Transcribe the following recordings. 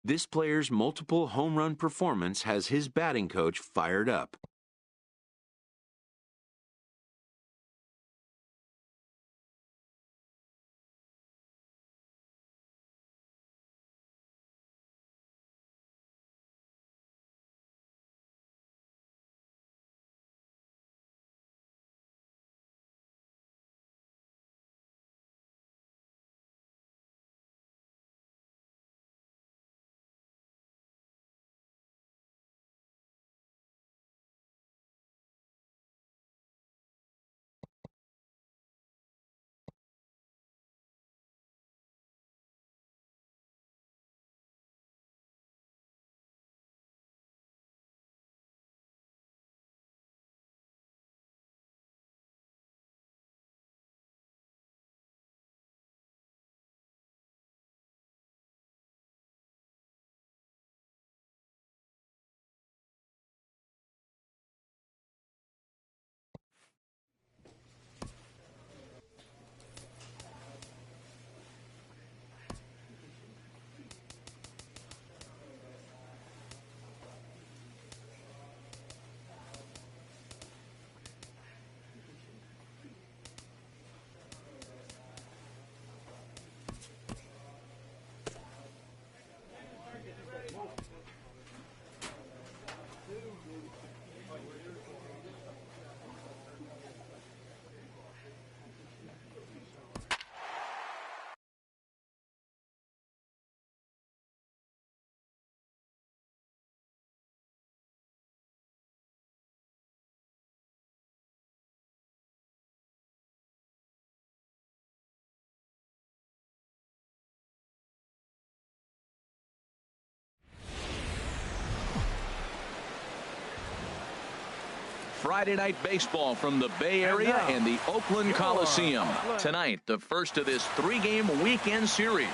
This player's multiple home run performance has his batting coach fired up. Friday night baseball from the Bay Area and the Oakland Coliseum. Tonight, the first of this three-game weekend series.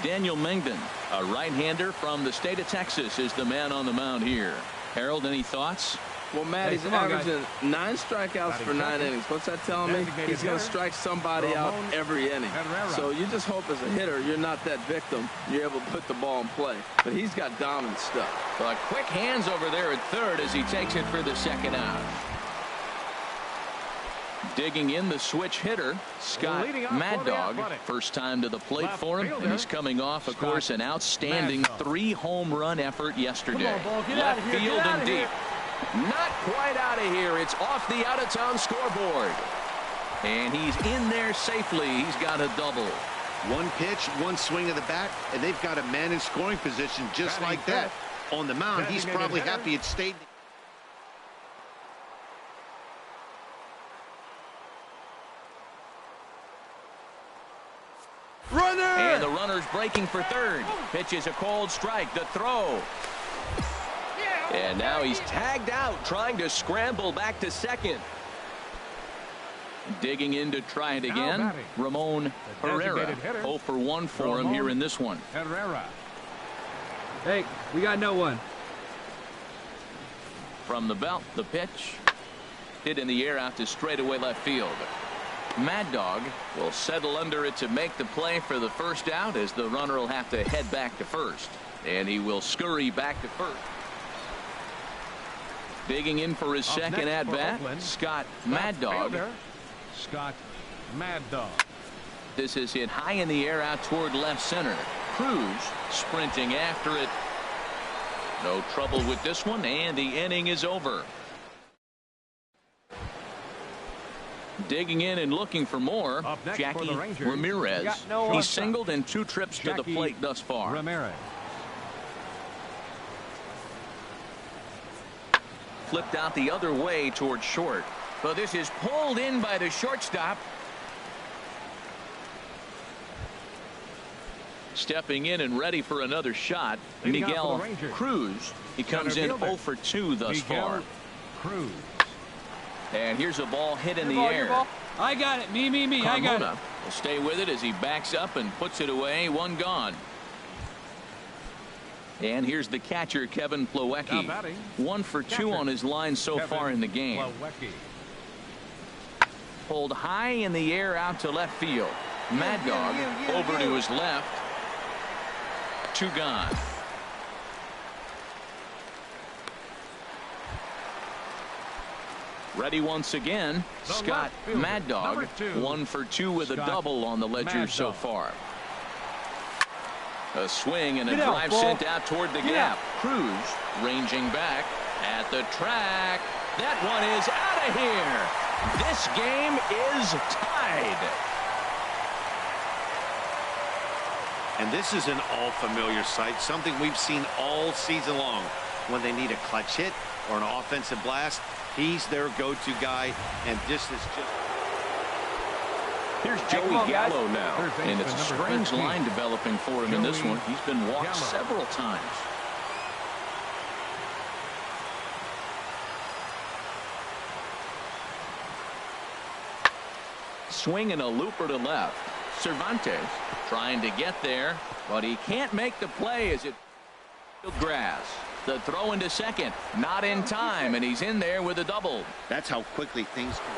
Daniel Mengden, a right-hander from the state of Texas, is the man on the mound here. Harold, any thoughts? Well, Matt, he's averaging 9 strikeouts for 9 innings. What's that telling me? He's going to strike somebody out every inning. So you just hope as a hitter you're not that victim. You're able to put the ball in play. But he's got dominant stuff. Well, quick hands over there at third as he takes it for the second out. Digging in the switch hitter, Scott Mad Dog. First time to the plate for him, and he's coming off, of course, an outstanding 3-home run effort yesterday. Left field and deep. Not quite out of here. It's off the out-of-town scoreboard. And he's in there safely. He's got a double. One pitch, one swing of the bat, and they've got a man in scoring position just like that. On the mound, he's probably happy it stayed. Runner! And the runner's breaking for third. Pitch is a cold strike. The throw. And now he's tagged out, trying to scramble back to second. Digging in to try it again, Ramon Herrera. 0 for 1 for him here in this one. Herrera. Hey, we got no one. From the belt, the pitch. Hit in the air out to straightaway left field. Mad Dog will settle under it to make the play for the first out, as the runner will have to head back to first. And he will scurry back to first. Digging in for his second at-bat, Scott Mad Dog. Scott Mad Dog. This is hit high in the air out toward left center. Cruz sprinting after it. No trouble with this one, and the inning is over. Digging in and looking for more, Jackie Ramirez. He's singled in 2 trips to the plate thus far. Ramirez. Flipped out the other way toward short. But this is pulled in by the shortstop. Stepping in and ready for another shot, Miguel Cruz. He comes in 0 for 2 thus far. Cruz. And here's a ball hit in the air. I got it. Me. I got it. Will stay with it as he backs up and puts it away. 1 gone. And here's the catcher, Kevin Plawecki. 1 for 2 on his line so far in the game. Pulled high in the air out to left field. Mad Dog over to his left. 2 gone. Ready once again, Scott Mad Dog, 1 for 2 with a double on the ledger so far. A swing and a drive sent out toward the gap. Cruz ranging back at the track. That one is out of here. This game is tied. And this is an all-familiar sight, something we've seen all season long. When they need a clutch hit or an offensive blast, he's their go-to guy, and this is just... Here's Joey Gallo now, and it's a strange line developing for him in this one. He's been walked several times. Swing and a looper to left. Cervantes trying to get there, but he can't make the play as it grass. The throw into second, not in time, and he's in there with a double. That's how quickly things can.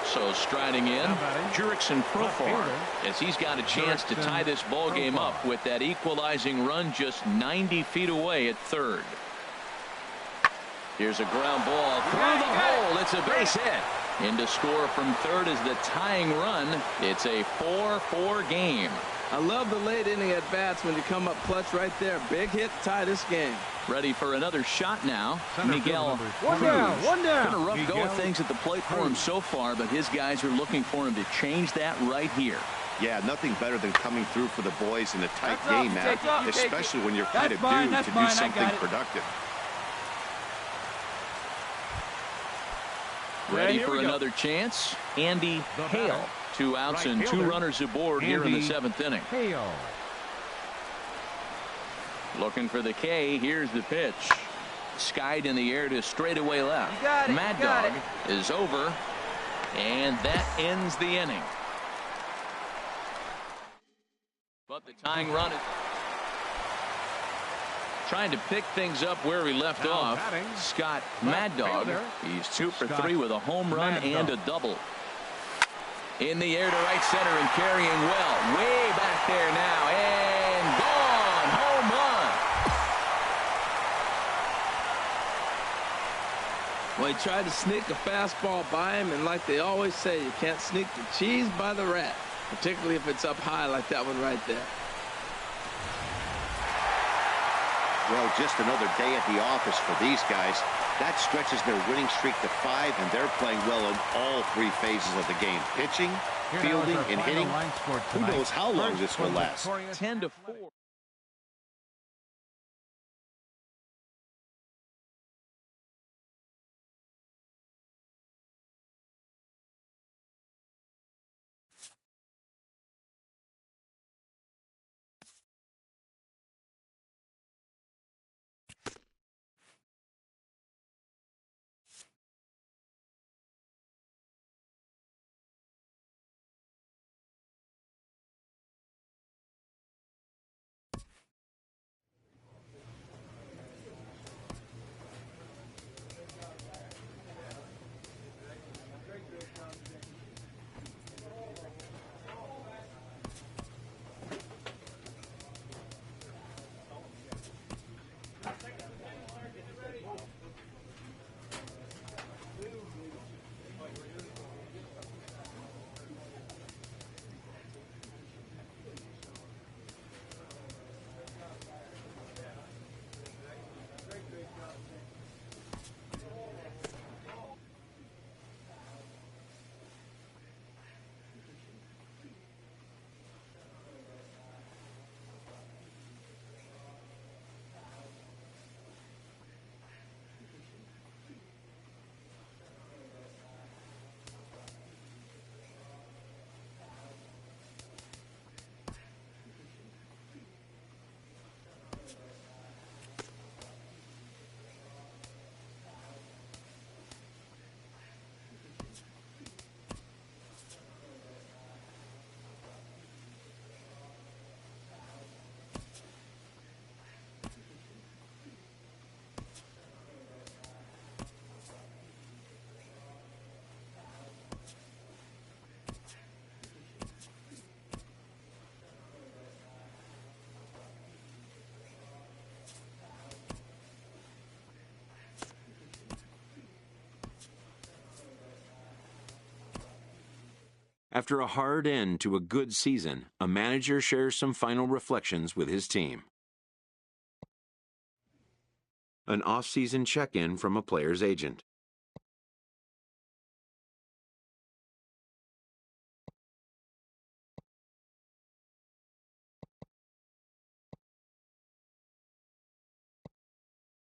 So striding in, Jurickson Profar, as he's got a chance to tie this ball game up with that equalizing run just 90 feet away at third. Here's a ground ball through the hole. It's a base hit. In to score from third is the tying run. It's a 4-4 game. I love the late inning at bats when you come up clutch right there. Big hit, tie this game. Ready for another shot now. Miguel One down. Been a rough go of things at the plate for him so far, but his guys are looking for him to change that right here. Yeah, nothing better than coming through for the boys in a tight game, Matt, especially when you're kind of due to do something productive. Ready for another chance. Andy Hale. 2 outs and 2 runners aboard here in the 7th inning. Looking for the K. Here's the pitch. Skied in the air to straightaway left. Mad Dog is over, and that ends the inning. But the tying run is trying to pick things up where we left off. Scott Mad Dog. He's 2 for 3 with a home run and a double. In the air to right center and carrying well. Way back there now. And gone. Home run. Well, he tried to sneak a fastball by him, and like they always say, you can't sneak the cheese by the rat, particularly if it's up high like that one right there. Well, just another day at the office for these guys. That stretches their winning streak to 5, and they're playing well in all 3 phases of the game. Pitching, fielding, and hitting. Who knows how long this will last. 10-4. After a hard end to a good season, a manager shares some final reflections with his team. An off-season check-in from a player's agent.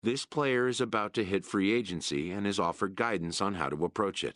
This player is about to hit free agency and is offered guidance on how to approach it.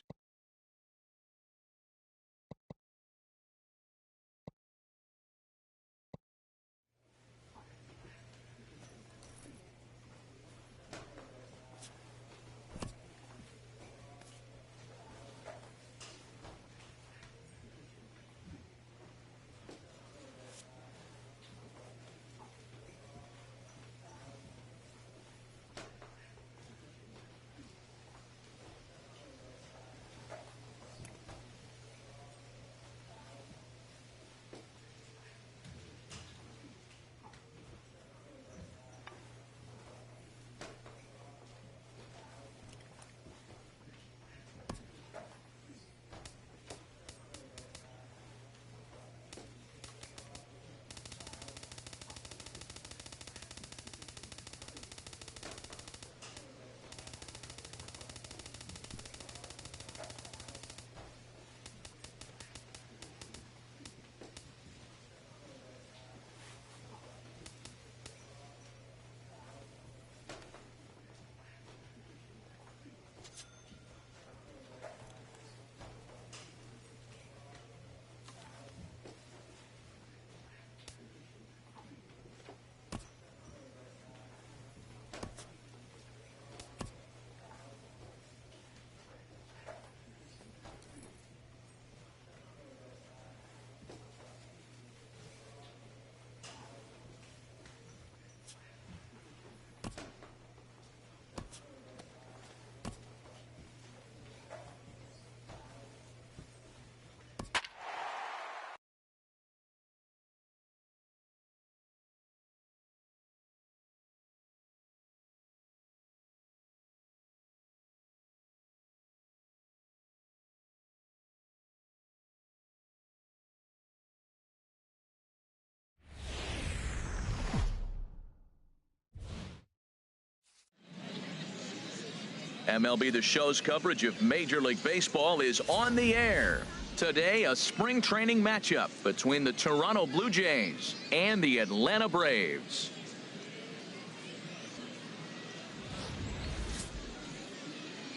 MLB The Show's coverage of Major League Baseball is on the air. Today, a spring training matchup between the Toronto Blue Jays and the Atlanta Braves.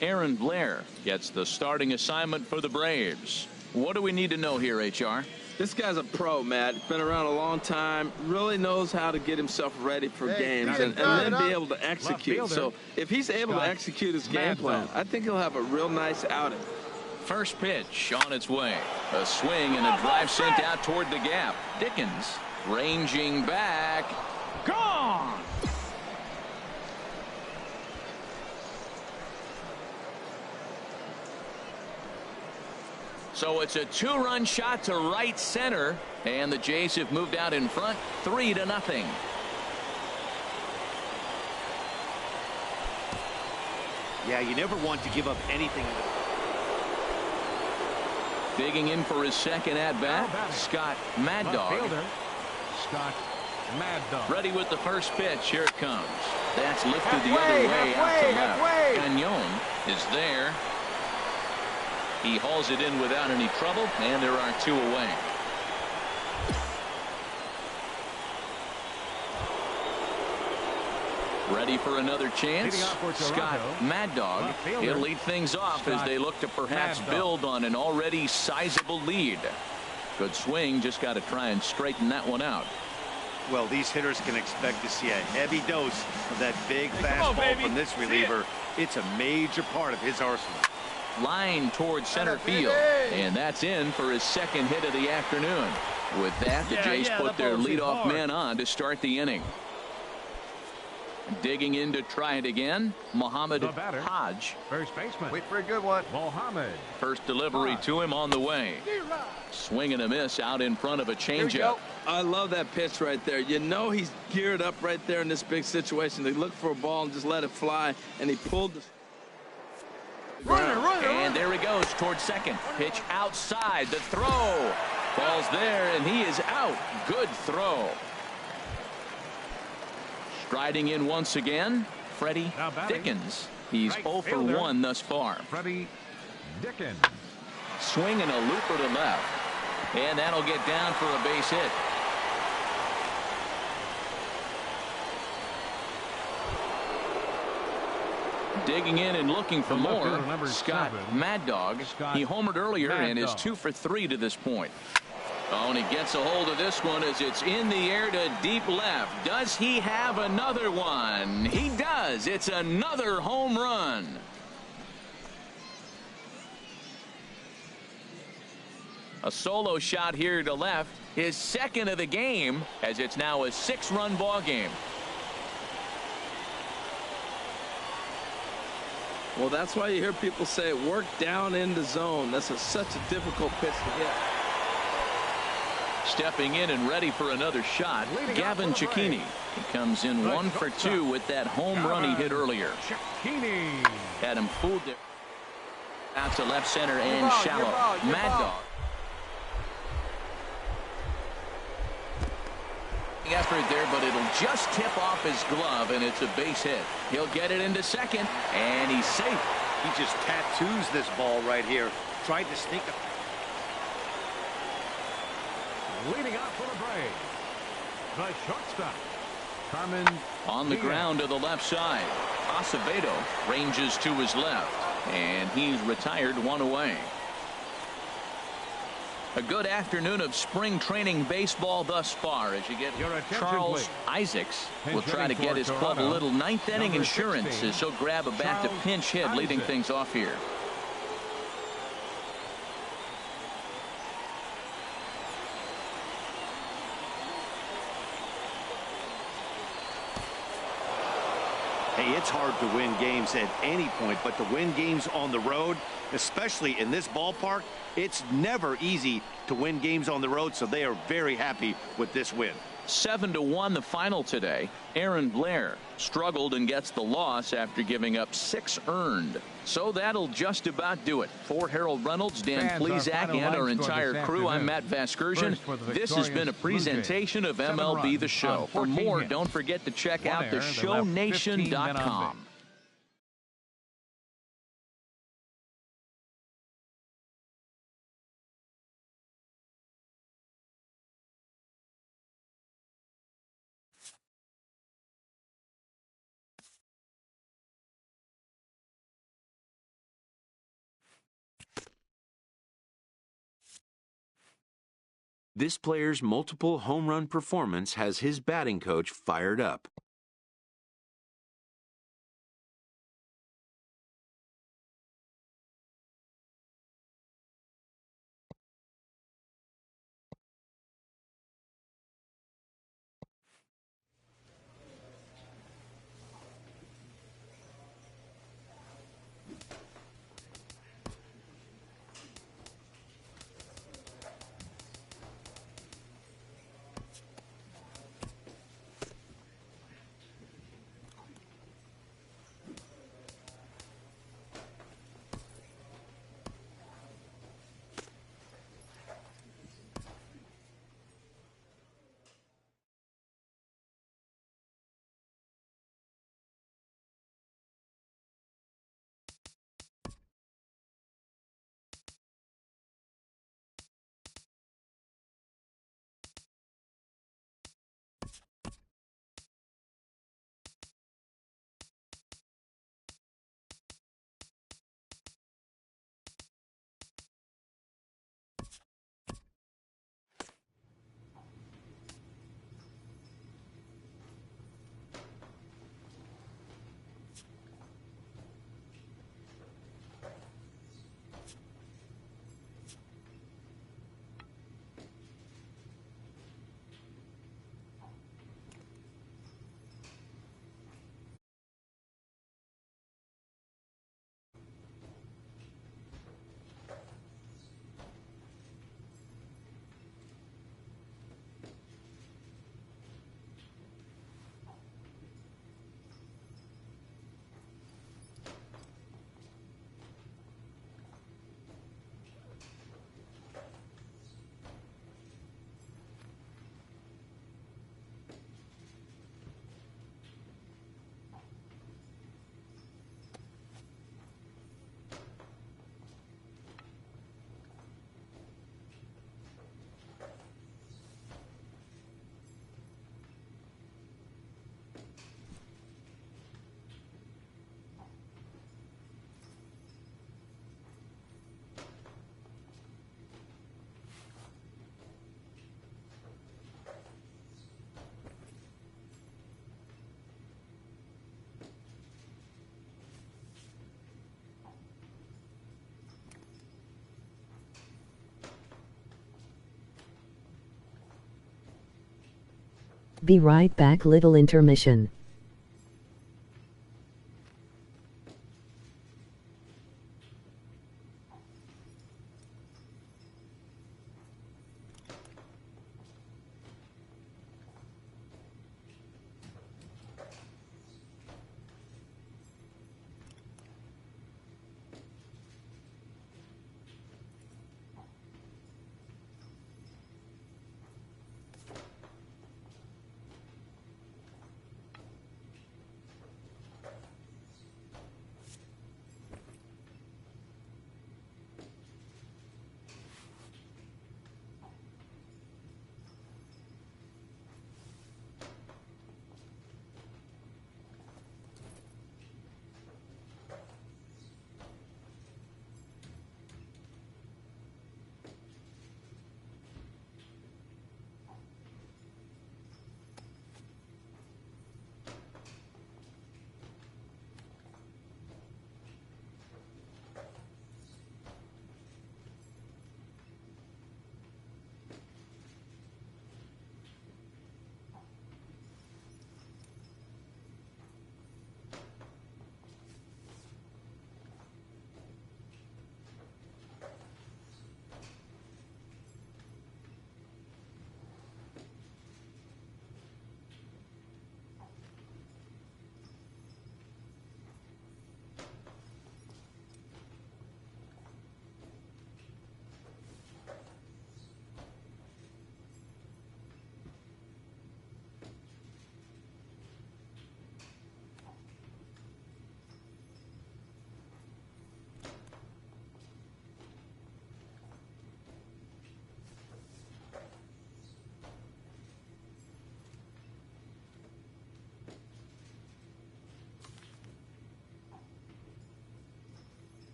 Aaron Blair gets the starting assignment for the Braves. What do we need to know here, HR? This guy's a pro, Matt. Been around a long time. Really knows how to get himself ready for games and then be able to execute. So if he's able to execute his game plan, I think he'll have a real nice outing. First pitch on its way. A swing and a drive sent out toward the gap. Dickens ranging back. Gone! So it's a two-run shot to right center, and the Jays have moved out in front 3-0. Yeah, you never want to give up anything. Digging in for his second at-bat, Scott Mad Dog. Scott Mad Dog. Ready with the first pitch. Here it comes. That's lifted the other way out to left. Gagnon is there. He hauls it in without any trouble, and there are two away. Ready for another chance. Scott Mad Dog. He'll lead things off as they look to perhaps build on an already sizable lead. Good swing. Just got to try and straighten that one out. Well, these hitters can expect to see a heavy dose of that big fastball from this reliever. It's a major part of his arsenal. Line towards center field, and that's in for his second hit of the afternoon. With that, the Jays put their leadoff man on to start the inning. Digging in to try it again, Muhammad Hodge. First baseman. Wait for a good one. Muhammad. First delivery to him on the way. Swing and a miss out in front of a changeup. I love that pitch right there. You know he's geared up right there in this big situation. They look for a ball and just let it fly, and he pulled the... ground. And there he goes towards second. Pitch outside. The throw. Ball's there, and he is out. Good throw. Striding in once again, Freddie Dickens. He's 0 for 1 thus far. Freddie Dickens. Swinging a looper to left. And that'll get down for a base hit. Digging in and looking for more, Scott Mad Dog. He homered earlier and is 2 for 3 to this point. Oh, and he gets a hold of this one as it's in the air to deep left. Does he have another one? He does. It's another home run. A solo shot here to left. His second of the game, as it's now a 6-run ball game. Well, that's why you hear people say work down in the zone. This is such a difficult pitch to hit. Stepping in and ready for another shot, Gavin Cecchini. He comes in 1 for 2 with that home run he hit earlier. Had him fooled there. Out to left center and shallow. Mad Dog. Effort there, but it'll just tip off his glove, and it's a base hit. He'll get it into second, and he's safe. He just tattoos this ball right here. Tried to sneak up. Leading off for the Braves, the shortstop, Carmen. On the ground to the left side. Acevedo ranges to his left, and he's retired 1 away. A good afternoon of spring training baseball thus far as you get Charles Isaacs will try to get his club a little ninth inning insurance as he'll grab a bat to pinch hit, leading things off here. Hey, it's hard to win games at any point, but to win games on the road, especially in this ballpark, it's never easy to win games on the road, so they are very happy with this win. 7-1 the final today. Aaron Blair struggled and gets the loss after giving up 6 earned. So that'll just about do it. For Harold Reynolds, Dan Plesac, and our entire crew, I'm Matt Vasgersian. This has been a presentation of MLB The Show. For more, don't forget to check out theshownation.com. This player's multiple home run performance has his batting coach fired up. Be right back. Little intermission.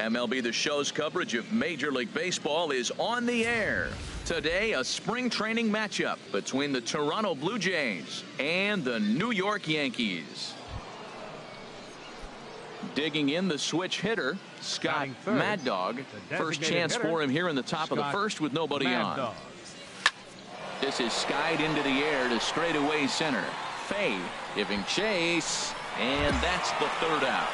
MLB The Show's coverage of Major League Baseball is on the air. Today, a spring training matchup between the Toronto Blue Jays and the New York Yankees. Digging in, the switch hitter, Scott Mad Dog. First chance for him here in the top of the first with nobody on. This is skied into the air to straightaway center. Fay giving chase, and that's the third out.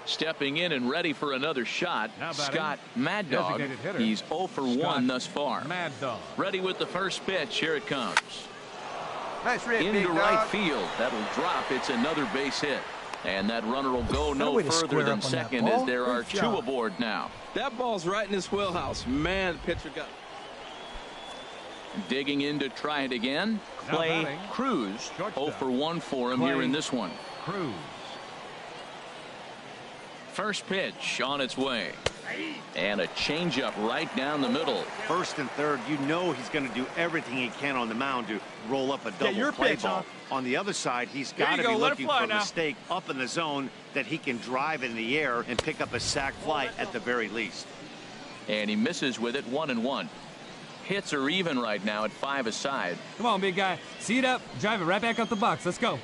Stepping in and ready for another shot, Scott Mad Dog. He's 0 for 1 thus far. Ready with the first pitch. Here it comes. Nice hit, into right field. That'll drop. It's another base hit. And that runner will go no further than second as there are two aboard now. That ball's right in his wheelhouse. Man, the pitcher got. Digging in to try it again. Clay Cruz. 0 for 1 for him here in this one. Cruz. First pitch on its way. And a changeup right down the middle. First and third, you know he's going to do everything he can on the mound to roll up a double play ball. On the other side, he's got to be looking for a mistake up in the zone that he can drive in the air and pick up a sac fly at the very least. And he misses with it, 1-1. Hits are even right now at 5 aside. Come on, big guy. See it up. Drive it right back up the box. Let's go.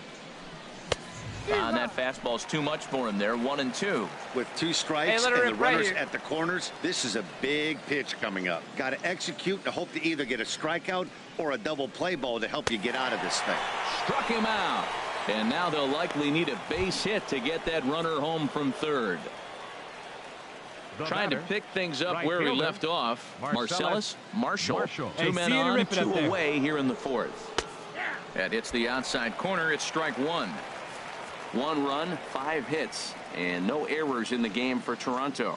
That fastball's too much for him there. 1-2. With 2 strikes and the runners at the corners, this is a big pitch coming up. Got to execute to hope to either get a strikeout or a double play ball to help you get out of this thing. Struck him out. And now they'll likely need a base hit to get that runner home from third. Trying to pick things up where he left off. Marcellus Marshall. 2 men on, 2 away here in the 4th. That hits the outside corner. It's strike 1. 1 run, 5 hits, and no errors in the game for Toronto.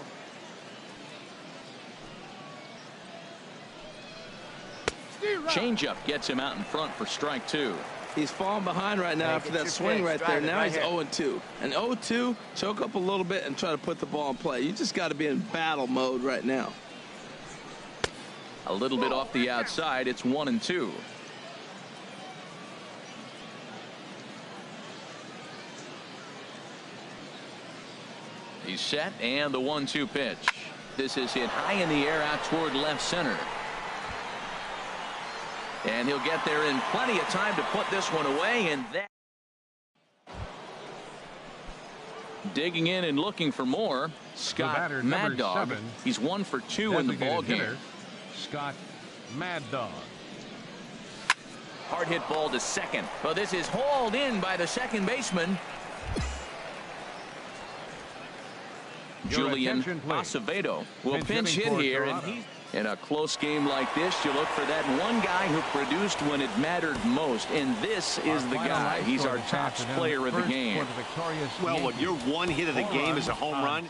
Changeup gets him out in front for strike 2. He's falling behind right now after that swing right there. Now he's 0-2. And 0-2, choke up a little bit and try to put the ball in play. You just got to be in battle mode right now. A little bit off the outside. It's 1-2. He's set, and the 1-2 pitch. This is hit high in the air out toward left center. And he'll get there in plenty of time to put this one away, and that. Digging in and looking for more, Scott Mad Dog. He's 1 for 2 in the ball game. Scott Mad Dog. Hard hit ball to second. Well, this is hauled in by the second baseman. Julian Acevedo will pinch hit here, and he's in a close game like this. You look for that one guy who produced when it mattered most, and this is the guy. He's our top player of the game. Well, when your one hit of the game is a home run.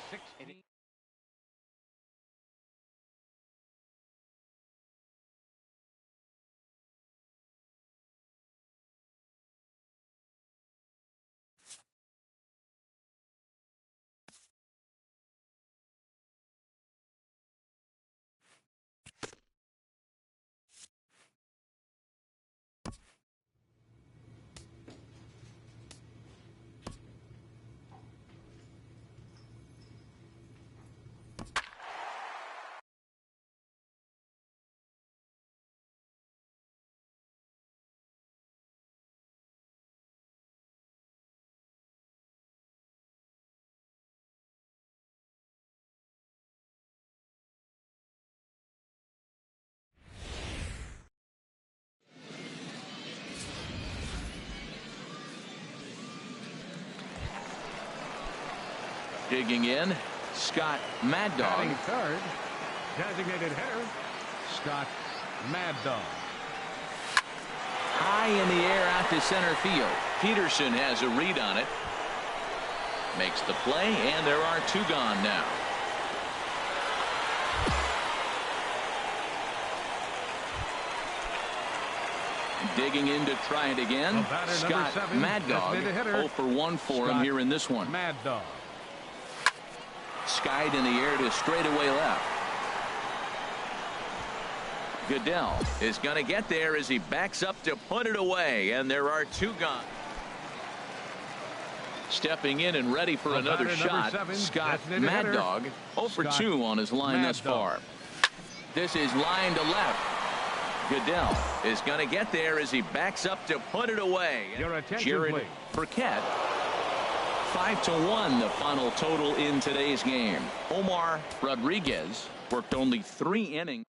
Digging in, Scott Mad Dog. Batting third, designated hitter, Scott Mad Dog. High in the air out to center field. Peterson has a read on it. Makes the play, and there are 2 gone now. Digging in to try it again. Scott Mad Dog. 0 for 1 for him here in this one. Mad Dog. Skied in the air to straightaway left. Goodell is going to get there as he backs up to put it away, and there are 2 gone. Stepping in and ready for another shot, Scott Mad Dog, 0 for 2 on his line thus far. This is line to left. Goodell is going to get there as he backs up to put it away. Jared Burkett. 5-1 the final total in today's game. Omar Rodriguez worked only 3 innings.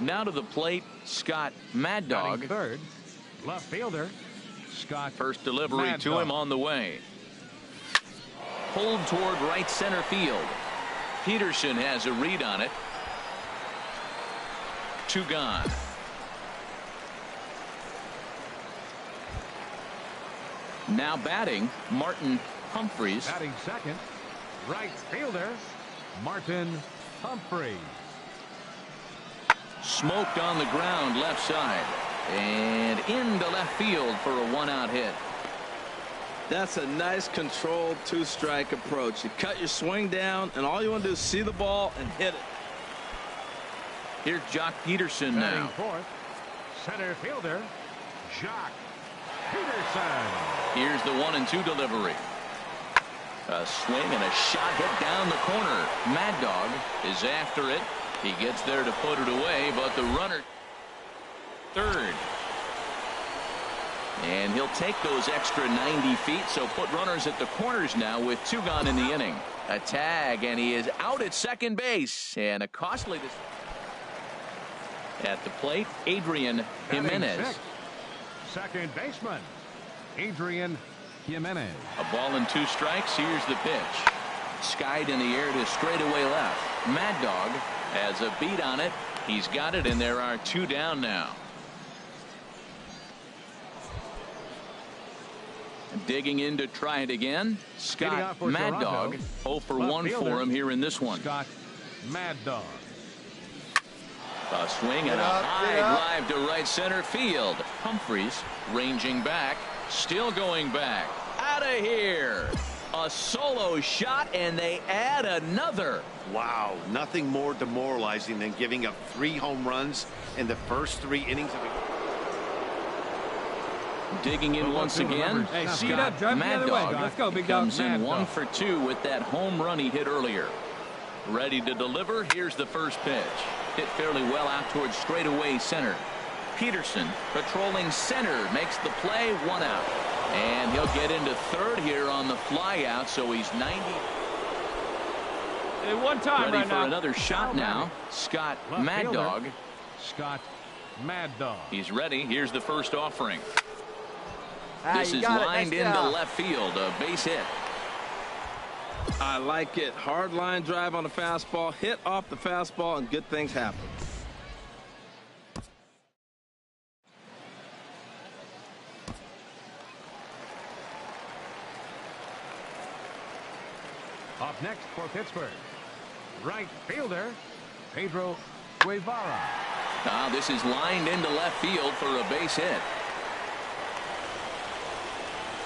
Now to the plate, Scott Mad Dog. Third, left fielder, Scott. First delivery Mad to Dog. him on the way. Pulled toward right center field. Peterson has a read on it. 2 gone. Now batting, Martin Humphreys. Batting second, right fielder, Martin Humphreys. Smoked on the ground left side and into left field for a 1-out hit. That's a nice controlled 2-strike approach. You cut your swing down and all you want to do is see the ball and hit it. Here's Jock Peterson Batting now. fourth, center fielder, Jock Peterson. Here's the 1-2 delivery. A swing and a shot hit down the corner. Mad Dog is after it. He gets there to put it away, but the runner third. And he'll take those extra 90 feet, so put runners at the corners now with 2 gone in the inning. A tag, and he is out at second base. And a costly at the plate, Adrian Jimenez. Sixth, second baseman, Adrian Jimenez. A ball and 2 strikes. Here's the pitch. Skied in the air to straightaway left. Mad Dog has a beat on it. He's got it, and there are 2 down now. Digging in to try it again. Scott Mad Dog, 0 for 1 for him here in this one. Scott Mad Dog. A swing and a high drive to right center field. Humphreys ranging back, still going back. Out of here. A solo shot, and they add another. Wow, nothing more demoralizing than giving up 3 home runs in the first 3 innings of a Digging in once again. Hey, speed up, drive the other way. Let's go, big dog. Comes in 1 for 2 with that home run he hit earlier. Ready to deliver. Here's the first pitch. Hit fairly well out towards straightaway center. Peterson patrolling center makes the play. 1 out. And he'll get into third here on the fly out, so he's 90. One time Ready right for now. another shot now. Scott Left Mad fielder, Dog. Scott Mad Dog. He's ready. Here's the first offering. This you is got it. lined Nice into job. left field. A base hit. I like it. Hard line drive on the fastball. Hit off the fastball, and good things happen. Up next for Pittsburgh, right fielder, Pedro Guevara. Now this is lined into left field for a base hit.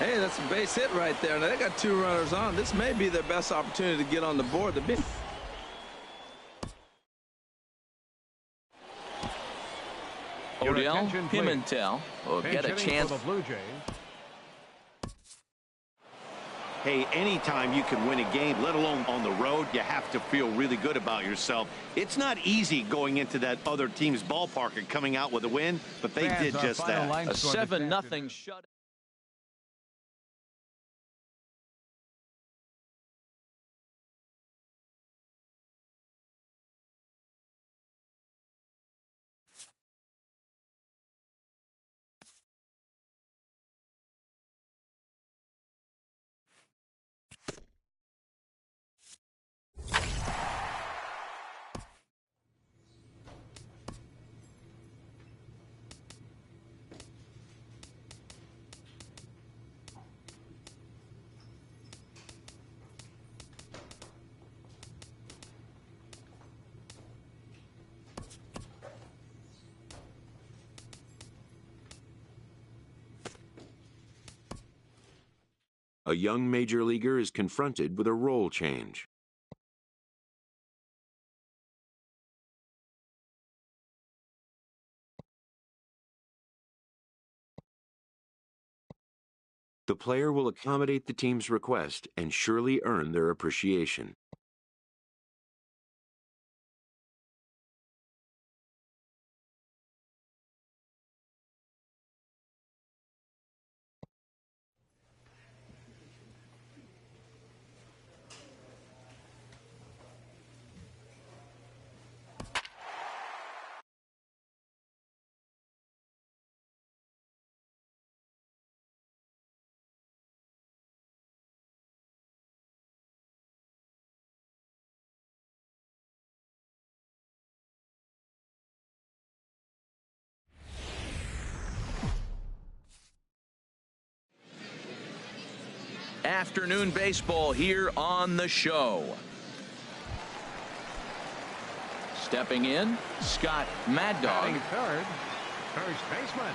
Hey, that's a base hit right there. Now they got 2 runners on. This may be their best opportunity to get on the board. Odell Pimentel will get a chance. For the Blue Jays. Hey, anytime you can win a game, let alone on the road, you have to feel really good about yourself. It's not easy going into that other team's ballpark and coming out with a win, but they did just that. A 7-0 shutout. A young major leaguer is confronted with a role change. The player will accommodate the team's request and surely earn their appreciation. Afternoon baseball here on the show. Stepping in, Scott Mad Dog. Third, first baseman.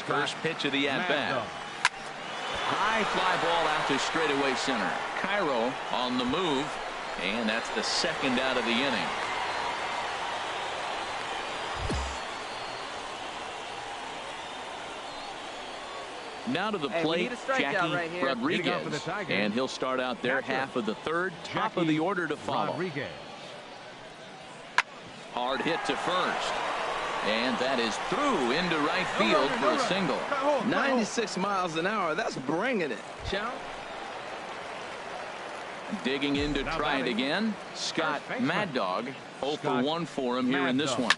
First pitch of the at-bat. High fly ball out to straightaway center. Cairo on the move, and that's the second out of the inning. Now to the plate, Jackie right Rodriguez, and he'll start out their half of the third, top of the order to follow. Rodriguez. Hard hit to first, and that is through into right field for a single. 96 miles an hour. That's bringing it. Chow. Digging in to try it again, Scott Mad Dog. 0 for 1 for him here in this one.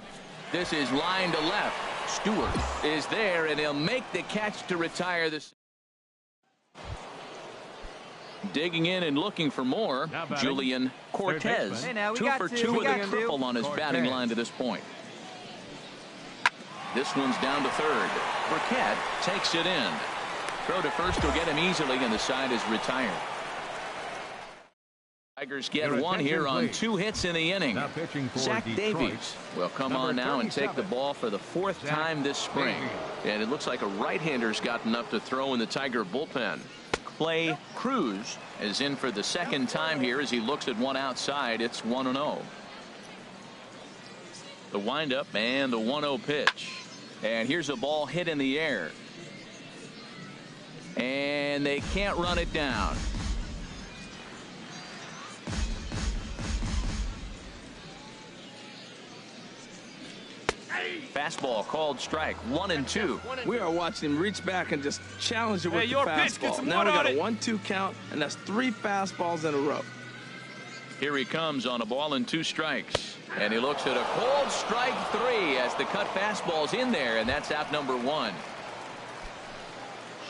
This is line to left. Stewart is there, and he'll make the catch to retire this. Digging in and looking for more, Julian Cortez. 2 for 2 with a triple on his batting line to this point. This one's down to third. Burkett takes it in. Throw to first will get him easily, and the side is retired. Tigers get one here on 2 hits in the inning. Zach Davies will come on now and take the ball for the 4th time this spring. And it looks like a right-hander's gotten up to throw in the Tiger bullpen. Clay Cruz is in for the 2nd time here as he looks at one outside. It's 1-0. The windup and the 1-0 pitch. And here's a ball hit in the air. And they can't run it down. Fastball called strike. 1-2. We are watching him reach back and just challenge it with the fastball. Now we got a 1-2 count, and that's 3 fastballs in a row. Here he comes on a ball and 2 strikes. And he looks at a cold strike 3 as the cut fastball's in there, and that's out number 1.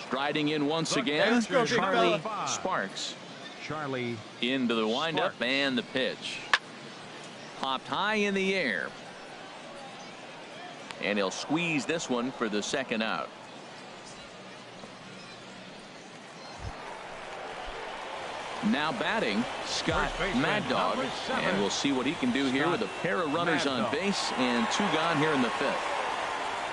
Striding in once again, Charlie Sparks. Charlie into the windup and the pitch. Popped high in the air. And he'll squeeze this one for the 2nd out. Now batting, Scott Mad Dog. And we'll see what he can do here with a pair of runners on base and 2 gone here in the 5th.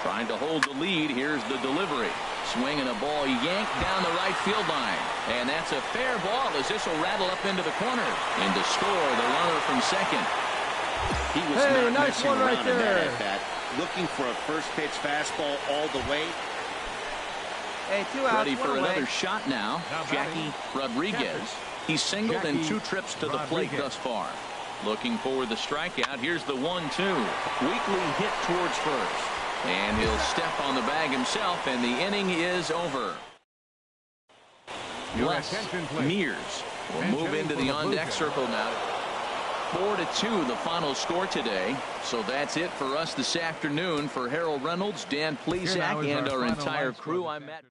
Trying to hold the lead. Here's the delivery. Swinging a ball yanked down the right field line. And that's a fair ball as this will rattle up into the corner. And to score, the runner from second. He was not messing around in that at-bat. Looking for a first pitch fastball all the way. Hey, 2 outs. Ready for another shot now. Jackie Rodriguez. He's singled in 2 trips to the plate thus far. Looking for the strikeout. Here's the 1-2. Weakly hit towards first. And he'll step on the bag himself, and the inning is over. Les Mears will move into the on-deck circle now. 4-2 the final score today. So that's it for us this afternoon. For Harold Reynolds, Dan Plezak, and our entire crew, I'm Matt.